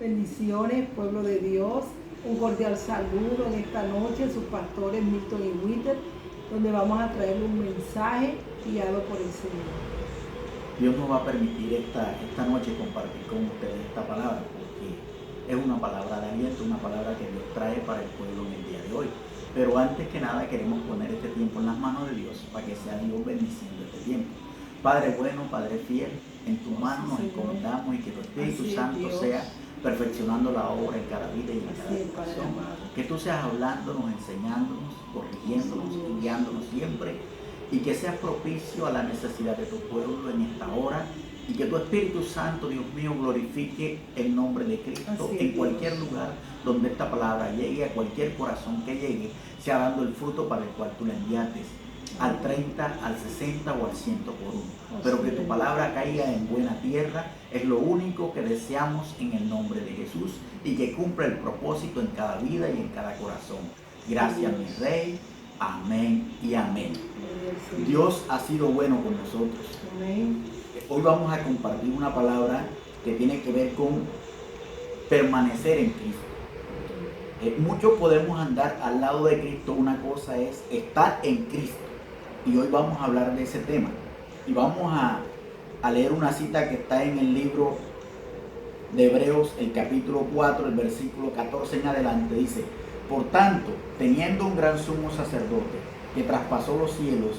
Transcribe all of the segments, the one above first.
Bendiciones, pueblo de Dios. Un cordial saludo en esta noche, sus pastores Milton y Witter, donde vamos a traer un mensaje guiado por el Señor. Dios nos va a permitir esta noche compartir con ustedes esta palabra, porque es una palabra de aliento, una palabra que Dios trae para el pueblo en el día de hoy. Pero antes que nada queremos poner este tiempo en las manos de Dios para que sea Dios bendiciendo este tiempo. Padre bueno, Padre fiel, en tu mano nos encomendamos y que tu Espíritu Santo sea perfeccionando la obra en cada vida y en cada corazón. Que tú seas hablándonos, enseñándonos, corrigiéndonos, guiándonos siempre, y que seas propicio a la necesidad de tu pueblo en esta hora, y que tu Espíritu Santo, Dios mío, glorifique el nombre de Cristo en cualquier lugar donde esta palabra llegue, a cualquier corazón que llegue, sea dando el fruto para el cual tú la enviaste, al 30, al 60 o al 100 por uno. Pero que tu palabra caiga en buena tierra es lo único que deseamos en el nombre de Jesús, y que cumpla el propósito en cada vida y en cada corazón. Gracias, mi Rey. Amén y amén. Dios ha sido bueno con nosotros. Hoy vamos a compartir una palabra que tiene que ver con permanecer en Cristo. Muchos podemos andar al lado de Cristo, una cosa es estar en Cristo. Y hoy vamos a hablar de ese tema. Y vamos a leer una cita que está en el libro de Hebreos, el capítulo 4, el versículo 14 en adelante. Dice: por tanto, teniendo un gran sumo sacerdote que traspasó los cielos,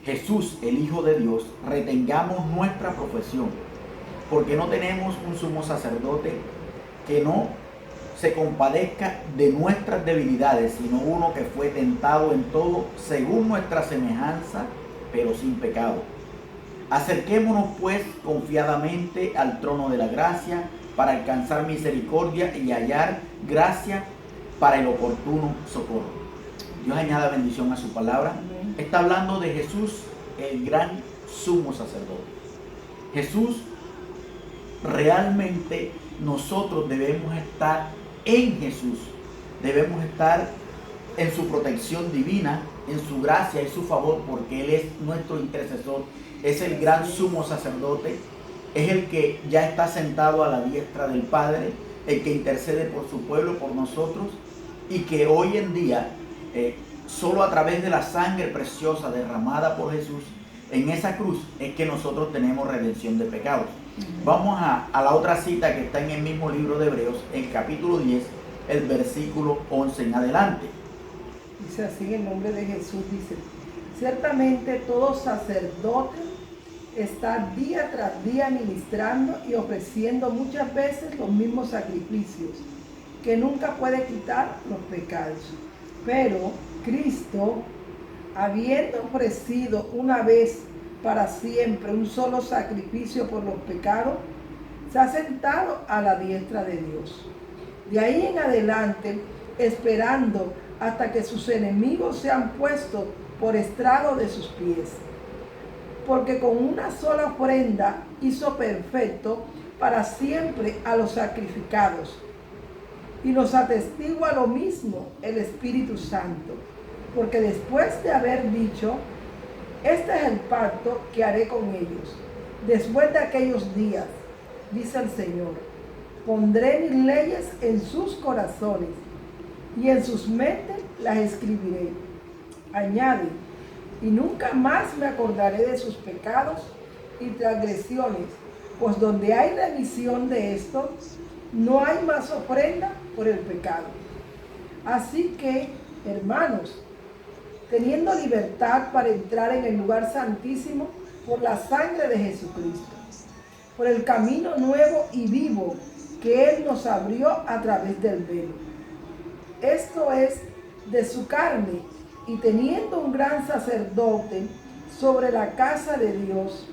Jesús, el Hijo de Dios, retengamos nuestra profesión, porque no tenemos un sumo sacerdote que no se compadezca de nuestras debilidades, sino uno que fue tentado en todo según nuestra semejanza, pero sin pecado. Acerquémonos pues confiadamente al trono de la gracia para alcanzar misericordia y hallar gracia para el oportuno socorro. Dios añada bendición a su palabra. Está hablando de Jesús, el gran sumo sacerdote. Jesús, realmente nosotros debemos estar en Jesús. Debemos estar en su protección divina, en su gracia y su favor, porque Él es nuestro intercesor. Es el gran sumo sacerdote. Es el que ya está sentado a la diestra del Padre, el que intercede por su pueblo, por nosotros, y que hoy en día, solo a través de la sangre preciosa derramada por Jesús en esa cruz, es que nosotros tenemos redención de pecados. Vamos a la otra cita que está en el mismo libro de Hebreos, el capítulo 10, el versículo 11 en adelante. Dice así en el nombre de Jesús, dice: ciertamente todo sacerdote está día tras día ministrando y ofreciendo muchas veces los mismos sacrificios, que nunca puede quitar los pecados. Pero Cristo, habiendo ofrecido una vez para siempre un solo sacrificio por los pecados, se ha sentado a la diestra de Dios. De ahí en adelante, esperando hasta que sus enemigos sean puestos por estrado de sus pies. Porque con una sola ofrenda hizo perfecto para siempre a los sacrificados. Y nos atestigua lo mismo el Espíritu Santo, porque después de haber dicho: este es el pacto que haré con ellos, después de aquellos días, dice el Señor, pondré mis leyes en sus corazones, y en sus mentes las escribiré. Añade: y nunca más me acordaré de sus pecados y transgresiones, pues donde hay remisión de esto, no hay más ofrenda por el pecado. Así que, hermanos, teniendo libertad para entrar en el lugar santísimo por la sangre de Jesucristo, por el camino nuevo y vivo que Él nos abrió a través del velo. Esto es, de su carne, y teniendo un gran sacerdote sobre la casa de Dios,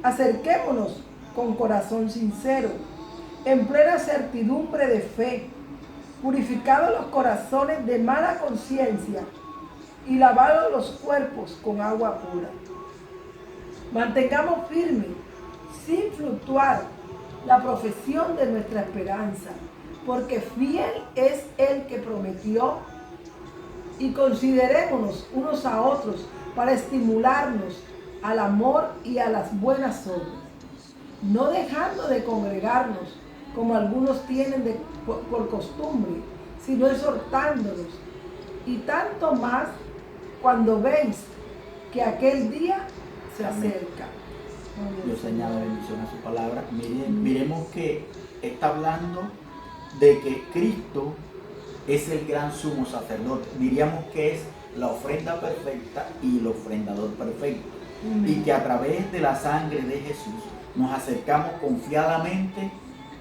acerquémonos con corazón sincero, en plena certidumbre de fe, purificados los corazones de mala conciencia y lavados los cuerpos con agua pura. Mantengamos firme, sin fluctuar, la profesión de nuestra esperanza, porque fiel es el que prometió. Y considerémonos unos a otros para estimularnos al amor y a las buenas obras, no dejando de congregarnos, como algunos tienen por costumbre, sino exhortándolos. Y tanto más cuando veis que aquel día se acerca. Dios añade bendición a su palabra. Miremos que está hablando de que Cristo es el gran sumo sacerdote. Diríamos que es la ofrenda perfecta y el ofrendador perfecto. Y que a través de la sangre de Jesús nos acercamos confiadamente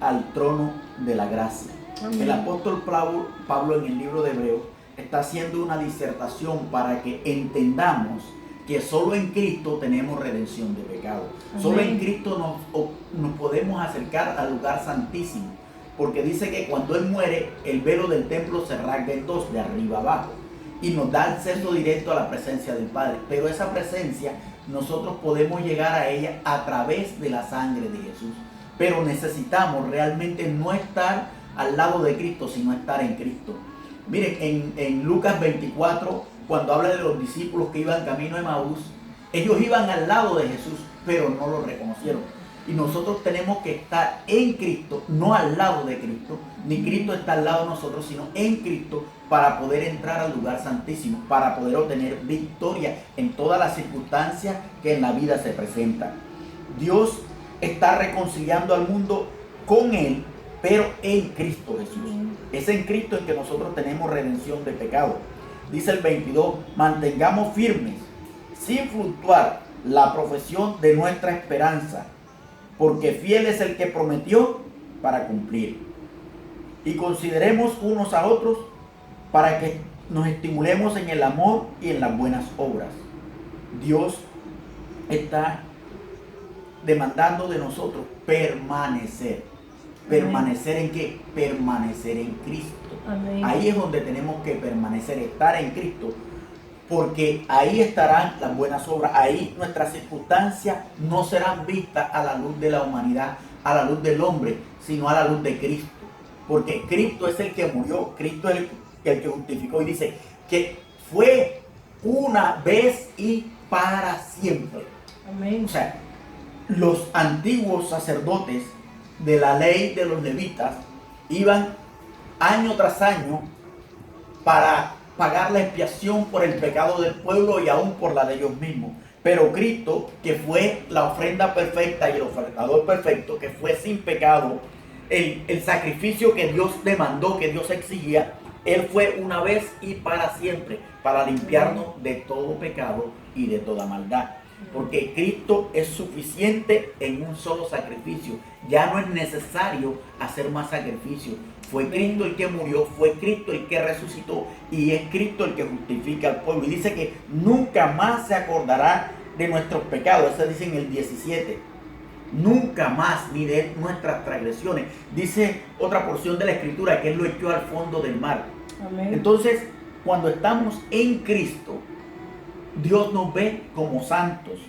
al trono de la gracia. Amén. El apóstol Pablo en el libro de Hebreos está haciendo una disertación para que entendamos que solo en Cristo tenemos redención de pecado. Amén. Solo en Cristo nos podemos acercar al lugar santísimo, porque dice que cuando Él muere, el velo del templo se rasga en dos, de arriba abajo, y nos da acceso directo a la presencia del Padre. Pero esa presencia nosotros podemos llegar a ella a través de la sangre de Jesús. Pero necesitamos realmente no estar al lado de Cristo, sino estar en Cristo. Miren, en Lucas 24, cuando habla de los discípulos que iban camino a Emaús, ellos iban al lado de Jesús, pero no lo reconocieron. Y nosotros tenemos que estar en Cristo, no al lado de Cristo, ni Cristo está al lado de nosotros, sino en Cristo, para poder entrar al lugar santísimo, para poder obtener victoria en todas las circunstancias que en la vida se presentan. Dios está reconciliando al mundo con Él, pero en Cristo Jesús. Es en Cristo en que nosotros tenemos redención de pecado. Dice el 22, mantengamos firmes, sin fluctuar, la profesión de nuestra esperanza, porque fiel es el que prometió para cumplir. Y consideremos unos a otros para que nos estimulemos en el amor y en las buenas obras. Dios está demandando de nosotros permanecer. ¿Permanecer en qué? Permanecer en Cristo. Amén. Ahí es donde tenemos que permanecer, estar en Cristo, porque ahí estarán las buenas obras. Ahí nuestras circunstancias no serán vistas a la luz de la humanidad, a la luz del hombre, sino a la luz de Cristo. Porque Cristo es el que murió, Cristo es el que justificó, y dice que fue una vez y para siempre. Amén. O sea, los antiguos sacerdotes de la ley de los levitas iban año tras año para pagar la expiación por el pecado del pueblo y aún por la de ellos mismos. Pero Cristo, que fue la ofrenda perfecta y el ofrendador perfecto, que fue sin pecado, el sacrificio que Dios demandó, que Dios exigía, Él fue una vez y para siempre, para limpiarnos de todo pecado y de toda maldad. Porque Cristo es suficiente en un solo sacrificio. Ya no es necesario hacer más sacrificios. Fue Cristo el que murió, fue Cristo el que resucitó, y es Cristo el que justifica al pueblo. Y dice que nunca más se acordará de nuestros pecados. Eso dice en el 17. Nunca más, ni de nuestras transgresiones. Dice otra porción de la Escritura que Él lo echó al fondo del mar. Amén. Entonces, cuando estamos en Cristo, Dios nos ve como santos.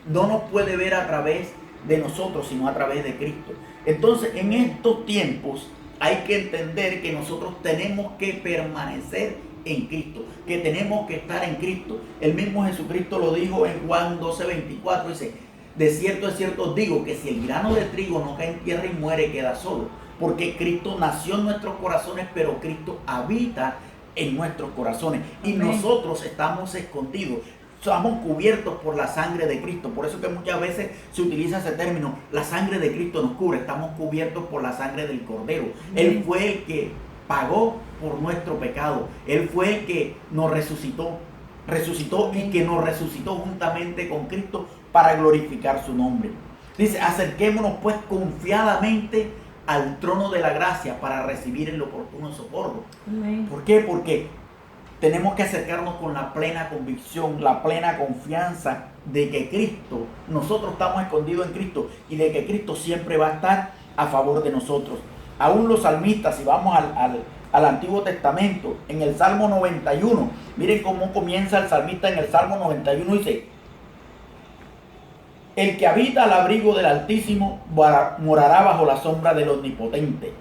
No nos puede ver a través de nosotros, sino a través de Cristo. Entonces, en estos tiempos hay que entender que nosotros tenemos que permanecer en Cristo, que tenemos que estar en Cristo. El mismo Jesucristo lo dijo en Juan 12:24, dice: de cierto os digo que si el grano de trigo no cae en tierra y muere, queda solo. Porque Cristo nació en nuestros corazones, pero Cristo habita en nuestros corazones. Y Amén. Nosotros estamos escondidos. Somos cubiertos por la sangre de Cristo. Por eso que muchas veces se utiliza ese término: la sangre de Cristo nos cubre. Estamos cubiertos por la sangre del Cordero. Él fue el que pagó por nuestro pecado. Él fue el que nos resucitó y que nos resucitó juntamente con Cristo para glorificar su nombre. Dice: acerquémonos pues confiadamente al trono de la gracia para recibir el oportuno socorro. Amén. ¿Por qué? Porque tenemos que acercarnos con la plena convicción, la plena confianza de que Cristo, nosotros estamos escondidos en Cristo, y de que Cristo siempre va a estar a favor de nosotros. Aún los salmistas, si vamos al Antiguo Testamento, en el Salmo 91, miren cómo comienza el salmista en el Salmo 91, dice: el que habita al abrigo del Altísimo morará bajo la sombra del Omnipotente.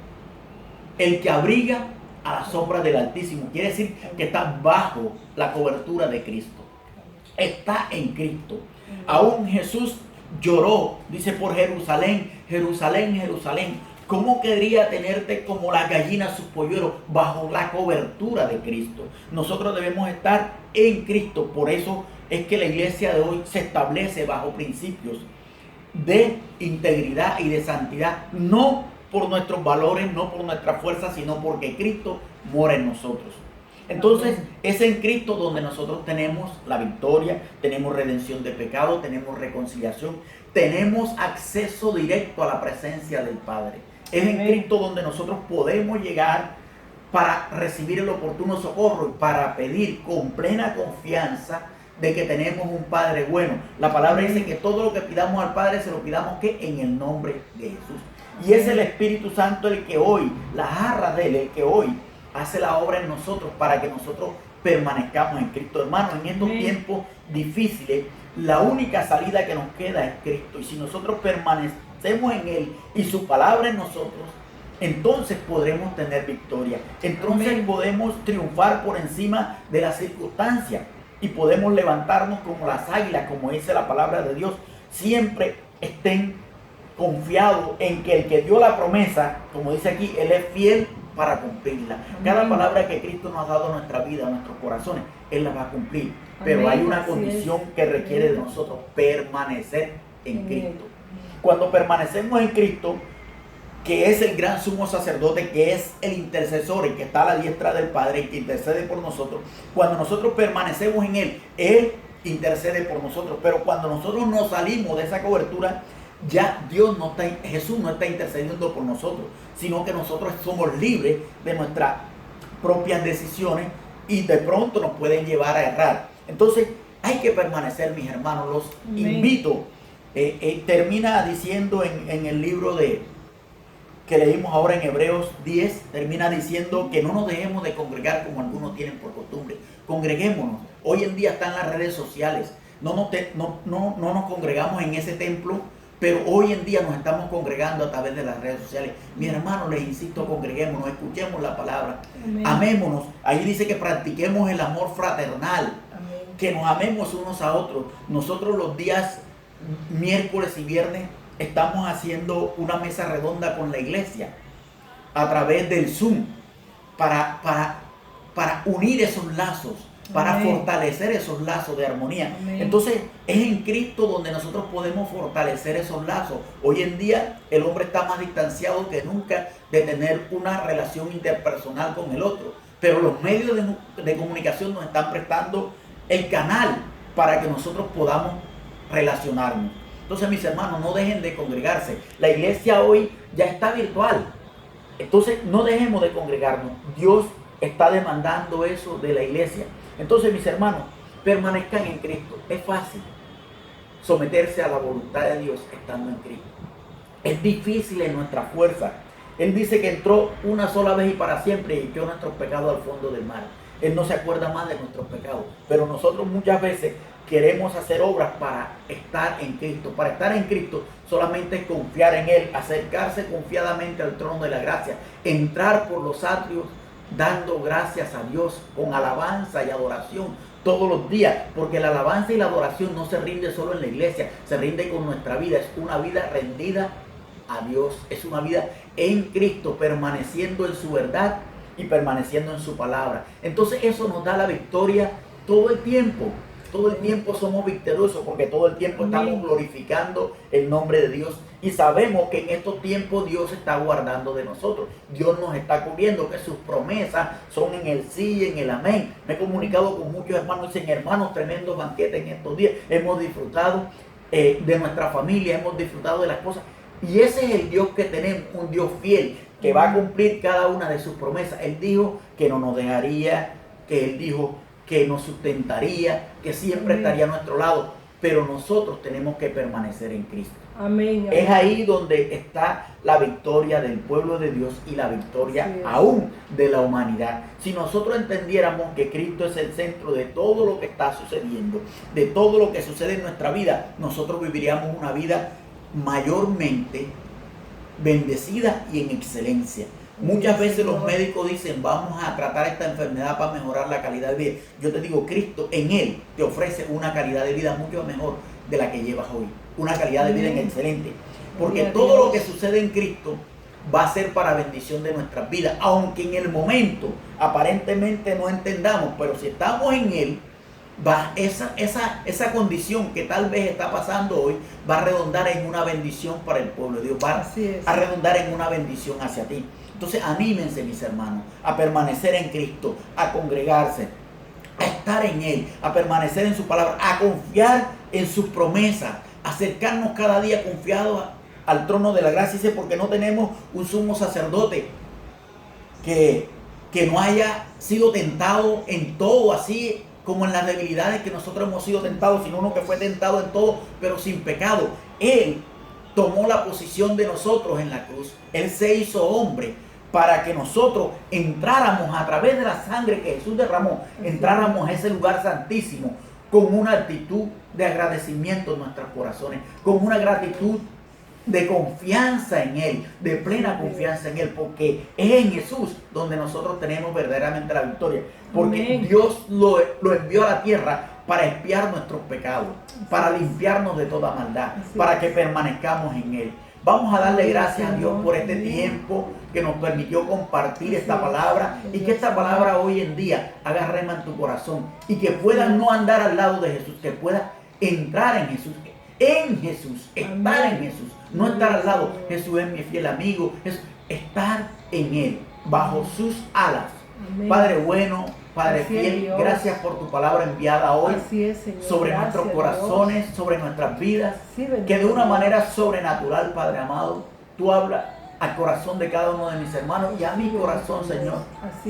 El que abriga a la sombra del Altísimo quiere decir que está bajo la cobertura de Cristo. Está en Cristo. Aún Jesús lloró, dice, por Jerusalén, Jerusalén, Jerusalén, ¿Cómo querría tenerte como las gallinas sus polluelos bajo la cobertura de Cristo? Nosotros debemos estar en Cristo. Por eso es que la iglesia de hoy se establece bajo principios de integridad y de santidad, no por nuestros valores, no por nuestra fuerza, sino porque Cristo mora en nosotros. Entonces es en Cristo donde nosotros tenemos la victoria, tenemos redención de pecado, tenemos reconciliación, tenemos acceso directo a la presencia del Padre. Es en Cristo donde nosotros podemos llegar para recibir el oportuno socorro y para pedir con plena confianza de que tenemos un Padre bueno. La palabra dice que todo lo que pidamos al Padre se lo pidamos que en el nombre de Jesús. Y es el Espíritu Santo el que hoy, la jarra de Él, el que hoy hace la obra en nosotros para que nosotros permanezcamos en Cristo. Hermano, en estos tiempos difíciles, la única salida que nos queda es Cristo. Y si nosotros permanecemos en Él y su palabra en nosotros, entonces podremos tener victoria. Entonces podemos triunfar por encima de las circunstancias y podemos levantarnos como las águilas, como dice la palabra de Dios. Siempre estén confiados en que el que dio la promesa, como dice aquí, Él es fiel para cumplirla. Cada palabra que Cristo nos ha dado a nuestra vida, a nuestros corazones, Él la va a cumplir. Pero hay una condición que requiere de nosotros: permanecer en Cristo. Cuando permanecemos en Cristo, que es el gran sumo sacerdote, que es el intercesor, el que está a la diestra del Padre, el que intercede por nosotros, cuando nosotros permanecemos en Él, Él intercede por nosotros. Pero cuando nosotros nos salimos de esa cobertura, ya Jesús no está intercediendo por nosotros, sino que nosotros somos libres de nuestras propias decisiones y de pronto nos pueden llevar a errar. Entonces hay que permanecer, mis hermanos. Los invito. Termina diciendo en el libro que leímos ahora en Hebreos 10, termina diciendo que no nos dejemos de congregar como algunos tienen por costumbre. Congreguémonos. Hoy en día están las redes sociales. No nos congregamos en ese templo, pero hoy en día nos estamos congregando a través de las redes sociales. Mis hermanos, les insisto, congreguémonos, escuchemos la palabra, amémonos. Ahí dice que practiquemos el amor fraternal, que nos amemos unos a otros. Nosotros los días miércoles y viernes estamos haciendo una mesa redonda con la iglesia a través del Zoom para unir esos lazos, para fortalecer esos lazos de armonía. Entonces es en Cristo donde nosotros podemos fortalecer esos lazos. Hoy en día el hombre está más distanciado que nunca de tener una relación interpersonal con el otro, pero los medios de comunicación nos están prestando el canal para que nosotros podamos relacionarnos. Entonces, mis hermanos, no dejen de congregarse. La iglesia hoy ya está virtual. Entonces no dejemos de congregarnos. Dios está demandando eso de la iglesia. Entonces, mis hermanos, permanezcan en Cristo. Es fácil someterse a la voluntad de Dios estando en Cristo. Es difícil en nuestra fuerza. Él dice que entró una sola vez y para siempre y echó nuestros pecados al fondo del mar. Él no se acuerda más de nuestros pecados. Pero nosotros muchas veces queremos hacer obras para estar en Cristo. Para estar en Cristo solamente es confiar en Él, acercarse confiadamente al trono de la gracia, entrar por los atrios dando gracias a Dios con alabanza y adoración todos los días, porque la alabanza y la adoración no se rinde solo en la iglesia, se rinde con nuestra vida. Es una vida rendida a Dios, es una vida en Cristo, permaneciendo en su verdad y permaneciendo en su palabra. Entonces eso nos da la victoria todo el tiempo. Todo el tiempo somos victoriosos porque todo el tiempo estamos glorificando el nombre de Dios. Y sabemos que en estos tiempos Dios está guardando de nosotros. Dios nos está cubriendo, que sus promesas son en el sí y en el amén. Me he comunicado con muchos hermanos y dicen: hermanos, tremendos banquetes en estos días. Hemos disfrutado de nuestra familia, hemos disfrutado de las cosas. Y ese es el Dios que tenemos, un Dios fiel, que va a cumplir cada una de sus promesas. Él dijo que no nos dejaría, que Él dijo que nos sustentaría, que siempre estaría a nuestro lado, pero nosotros tenemos que permanecer en Cristo. Amén. Es ahí donde está la victoria del pueblo de Dios y la victoria aún de la humanidad. Si nosotros entendiéramos que Cristo es el centro de todo lo que está sucediendo, de todo lo que sucede en nuestra vida, nosotros viviríamos una vida mayormente bendecida y en excelencia. Muchas veces los médicos dicen: vamos a tratar esta enfermedad para mejorar la calidad de vida. Yo te digo, Cristo en Él te ofrece una calidad de vida mucho mejor de la que llevas hoy. Una calidad de vida en excelente. Porque todo lo que sucede en Cristo va a ser para bendición de nuestras vidas, aunque en el momento aparentemente no entendamos, pero si estamos en Él, esa condición que tal vez está pasando hoy va a redundar en una bendición para el pueblo de Dios, va a redundar en una bendición hacia ti. Entonces anímense, mis hermanos, a permanecer en Cristo, a congregarse, a estar en Él, a permanecer en su palabra, a confiar en sus promesas, a acercarnos cada día confiados al trono de la gracia. Dice, porque no tenemos un sumo sacerdote que no haya sido tentado en todo, así como en las debilidades que nosotros hemos sido tentados, sino uno que fue tentado en todo, pero sin pecado. Él tomó la posición de nosotros en la cruz. Él se hizo hombre para que nosotros entráramos a través de la sangre que Jesús derramó, entráramos a ese lugar santísimo con una actitud de agradecimiento en nuestros corazones, con una gratitud de confianza en Él, de plena confianza en Él, porque es en Jesús donde nosotros tenemos verdaderamente la victoria, porque Dios lo envió a la tierra para expiar nuestros pecados, para limpiarnos de toda maldad, para que permanezcamos en Él. Vamos a darle gracias a Dios por este tiempo que nos permitió compartir esta palabra, y que esta palabra hoy en día haga rema en tu corazón, y que puedas no andar al lado de Jesús, que puedas entrar en Jesús, estar en Jesús, no estar al lado. Jesús es mi fiel amigo, es estar en Él, bajo sus alas. Amén. Padre bueno, Padre fiel, gracias por tu palabra enviada hoy sobre nuestros corazones, sobre nuestras vidas, que de una manera sobrenatural, Padre amado, tú hablas al corazón de cada uno de mis hermanos y a mi corazón, Señor,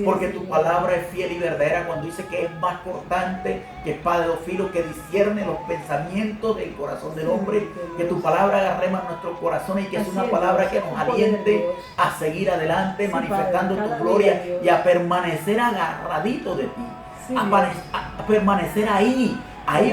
porque tu palabra es fiel y verdadera cuando dice que es más cortante que espada de dos filos, que discierne los pensamientos del corazón del hombre, que tu palabra haga rema en nuestros corazones y que es una palabra que nos aliente a seguir adelante, manifestando tu gloria y a permanecer agarraditos de ti, a permanecer ahí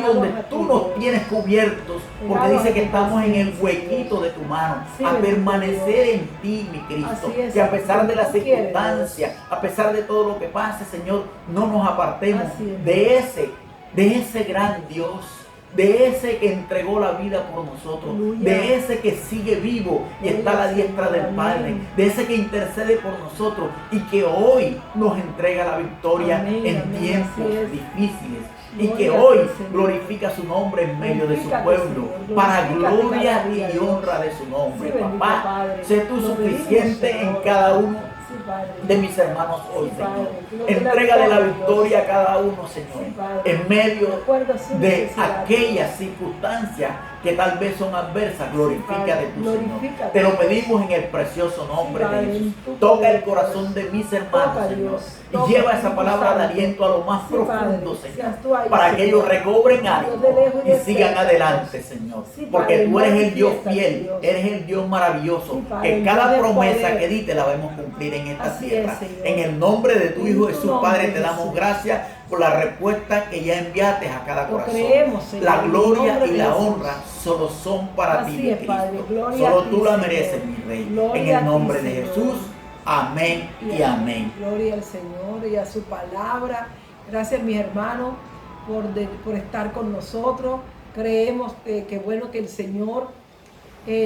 donde tú nos tienes cubiertos, porque dice que estamos en el huequito de tu mano, a permanecer en ti, mi Cristo, que a pesar de las circunstancias, a pesar de todo lo que pase, Señor, no nos apartemos de ese gran Dios, de ese que entregó la vida por nosotros, de ese que sigue vivo y está a la diestra del Padre, de ese que intercede por nosotros y que hoy nos entrega la victoria en tiempos difíciles, y que hoy glorifica su nombre en medio de su pueblo, para gloria y honra de su nombre. Papá, sé tú suficiente en cada uno de mis hermanos hoy, Señor. Entrégale la victoria a cada uno, Señor, en medio de aquellas circunstancias que tal vez son adversas. Glorifica de tu Señor. Te lo pedimos en el precioso nombre de Jesús. Toca el corazón de mis hermanos, Señor, y lleva esa palabra de aliento a lo más profundo, Señor, para que ellos recobren ánimo y sigan adelante, Señor, porque tú eres el Dios fiel, eres el Dios maravilloso, que cada promesa que diste la vamos a cumplir en esta tierra. En el nombre de tu Hijo Jesús, Padre, te damos gracias por la respuesta que ya enviaste a cada corazón. La gloria y la honra solo son para ti, mi Cristo. Solo tú la mereces, mi Rey. En el nombre de Jesús. Amén y amén. Gloria al Señor y a su palabra. Gracias, mis hermanos, por estar con nosotros. Creemos que bueno que el Señor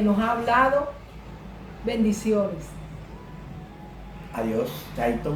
nos ha hablado. Bendiciones. Adiós, chaito.